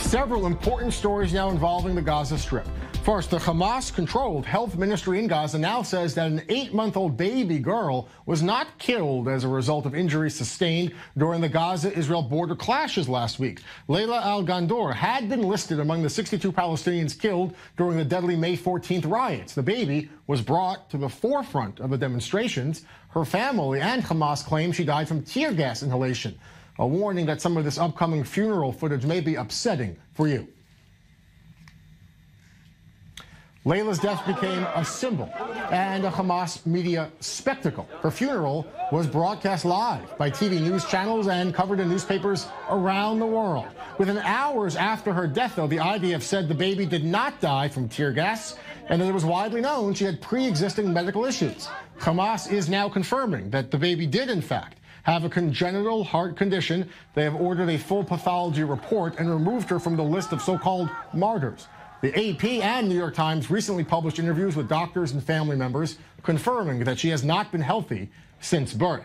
Several important stories now involving the Gaza Strip. First, the Hamas-controlled health ministry in Gaza now says that an 8-month-old baby girl was not killed as a result of injuries sustained during the Gaza-Israel border clashes last week. Layla al-Gandour had been listed among the 62 Palestinians killed during the deadly May 14th riots. The baby was brought to the forefront of the demonstrations. Her family and Hamas claim she died from tear gas inhalation. A warning that some of this upcoming funeral footage may be upsetting for you. Layla's death became a symbol and a Hamas media spectacle. Her funeral was broadcast live by TV news channels and covered in newspapers around the world. Within hours after her death, though, the IDF said the baby did not die from tear gas and that it was widely known she had pre-existing medical issues. Hamas is now confirming that the baby did, in fact, have a congenital heart condition. They have ordered a full pathology report and removed her from the list of so-called martyrs. The AP and New York Times recently published interviews with doctors and family members confirming that she has not been healthy since birth.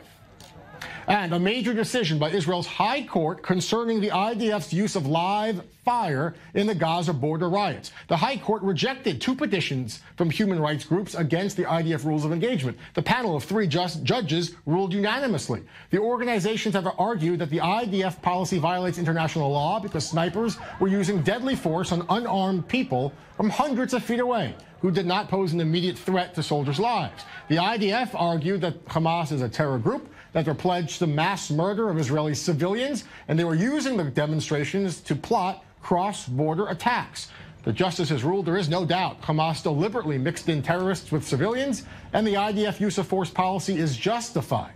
And a major decision by Israel's High Court concerning the IDF's use of live fire in the Gaza border riots. The High Court rejected 2 petitions from human rights groups against the IDF rules of engagement. The panel of 3 judges ruled unanimously. The organizations have argued that the IDF policy violates international law because snipers were using deadly force on unarmed people from hundreds of feet away who did not pose an immediate threat to soldiers' lives. The IDF argued that Hamas is a terror group, that they're pledged to mass murder of Israeli civilians, and they were using the demonstrations to plot cross-border attacks. The justices ruled there is no doubt Hamas deliberately mixed in terrorists with civilians, and the IDF use of force policy is justified.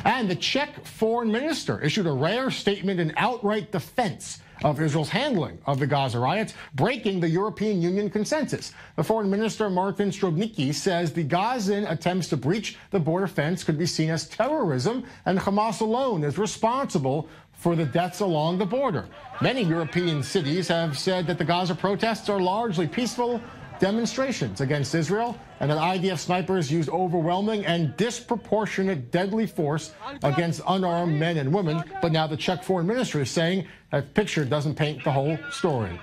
And the Czech foreign minister issued a rare statement in outright defense of Israel's handling of the Gaza riots, breaking the European Union consensus. The foreign minister, Martin says the Gazan attempts to breach the border fence could be seen as terrorism, and Hamas alone is responsible for the deaths along the border. Many European cities have said that the Gaza protests are largely peaceful demonstrations against Israel, and that IDF snipers used overwhelming and disproportionate deadly force against unarmed men and women. But now the Czech foreign ministry is saying that picture doesn't paint the whole story.